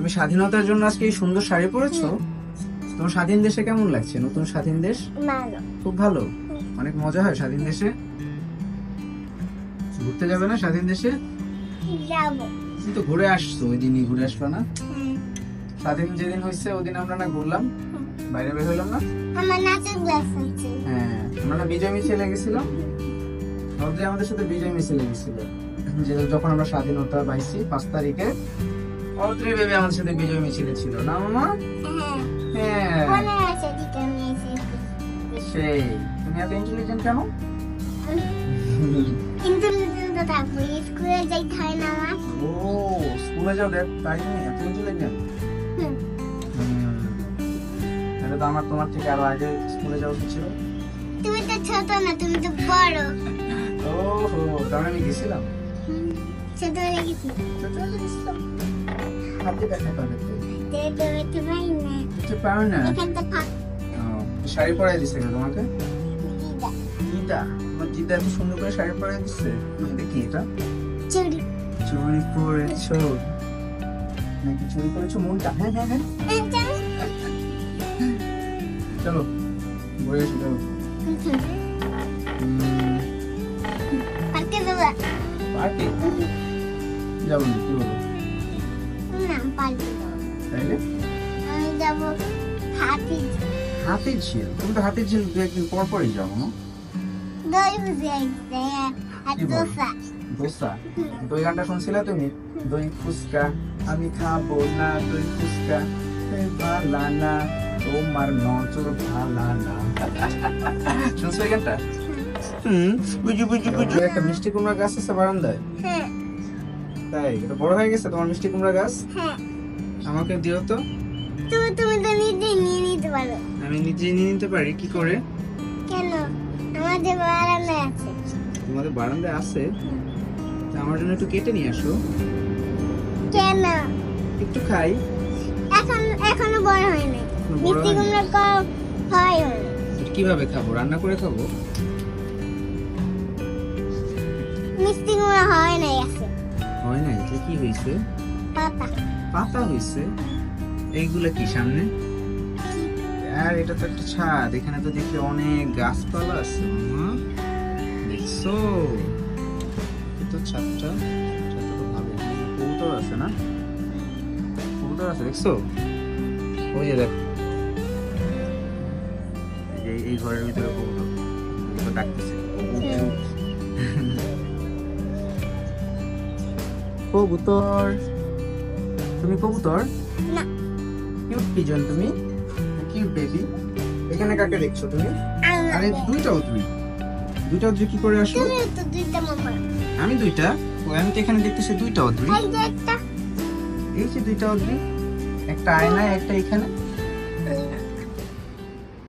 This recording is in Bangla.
তুমি স্বাধীনতার জন্য আজকে এই সুন্দর শাড়ি পরেছো। তোমার স্বাধীন দেশে কেমন লাগছে? নতুন স্বাধীন দেশ ভালো। খুব ভালো, অনেক মজা হয় স্বাধীন দেশে। ঘুরতে যাবে না স্বাধীন দেশে? যাবো। তুমি তো ঘুরে আসছো, ওই দিনই ঘুরে আসলো না? স্বাধীন যেদিন হয়েছে ওদিন আমরা না ঘুরলাম, বাইরে বের হইলাম না? আমার নাচের ক্লাস আছে। হ্যাঁ, আমরা না বিজয় মিছিলে গেছিলাম। রোদ্রে আমাদের সাথে বিজয় মিছিলে গেছিল, যখন আমরা স্বাধীনতা পাইছি 5 তারিখে। রোদ্রে বেবি আমাদের সাথে বিজয় মিছিলে ছিল না মামা? হ্যাঁ মনে আছে দিকে আমি এসেছি। সেই, তুমি এত ইন্টেলিজেন্ট কেন? কিন্তু তো তারপরে স্কুলে যাইতে হয় না আমার। ও স্কুলে যাও, দেখ তাই নেই এত ইন্টেলিজেন্ট। তাহলে তো আমার তোমার থেকে আরো আগে স্কুলে যাওয়া উচিত ছিল। তুমি তো ছোট না, তুমি তো বড়। ওহো, তাহলে আমি গেছিলাম ছোটবেলা গেছি। ছোটবেলায় গেছিলাম। হাতে ব্যথা পাবে তো। দেখতে পাই না। কিছু পারো না। এখানটা থাক। শাড়ি পরাই দিছে কেন তোমাকে? দিদা। দিদা? আমার দিদা এত সুন্দর করে শাড়ি পরাই দিচ্ছে। দেখি এটা চুরি। চুরি করেছো নাকি? চুরি করেছো মনটা? হ্যাঁ হ্যাঁ হ্যাঁ, চলো ঘুরে এসো চলো। পার্কে যাবো। পার্কে যাবো না, কি বলো? না, পার্কে যাবো। তাইলে আমি যাবো হাতি। হাতির ঝিল? তুমি তো হাতির ঝিল 2 একদিন পর পরই যাবো না? দই বুঝে আসছে আর কি বলো? দোসা। দোসা? দই গানটা শুনছিলে তুমি? দই ফুচকা আমি খাবো না, দই ফুচকা ভালা না, তোমার নজর ভালা না। শুনছো এই গানটা? বুঝু বুঝু বুঝু। একটা মিষ্টি কুমড়া গাছ আছে বারান্দায়। হ্যাঁ তাই? এটা বড় হয়ে গেছে তোমার মিষ্টি কুমড়া গাছ? হ্যাঁ। আমাকে দিও তো। তুমি তো নিজেই নিয়ে নিতে পারো। আমি নিজেই নিয়ে নিতে পারি? কি করে? কেন? আমাদের বারান্দায় আছে। তোমাদের বারান্দায় আছে? তা আমার জন্য একটু কেটে নিয়ে আসো। কেন? একটু খাই। এখনো বড় হয় নাই। বড় মিষ্টি হয়নি। কুমড়া কম হয় না। এটা কিভাবে খাবো? রান্না করে খাবো? মিষ্টি কুমড়া হয় নাই আছে। হয় না, এটা কি হয়েছে? পাতা। পাতা হয়েছে? এইগুলা কি সামনে? আর এটা তো একটা ছাদ, এখানে তো দেখি অনেক গাছপালা আছে মামা। দেখছো? তো ছাদটা তো ভালো। কবুতর আছে না? কবুতর আছে দেখছো? ওই যে দেখ, এই ঘরের ভিতরে কবুতর ডাকতেছে। কবুতর? তুমি কবুতর? না। কিউট পিজন তুমি, কিউট বেবি। এখানে কাকে দেখছো তুমি? আরে দুইটা উদ্ভিদ, দুইটা উদ্ভিদ কি করে আসলো? তুমি তো দুইটা মামা। আমি দুইটা? ওই আমি তো এখানে দেখতেছি দুইটা উদ্ভিদ। এই যে একটা। এই যে দুইটা উদ্ভিদ, একটা আয়নায় একটা এখানে।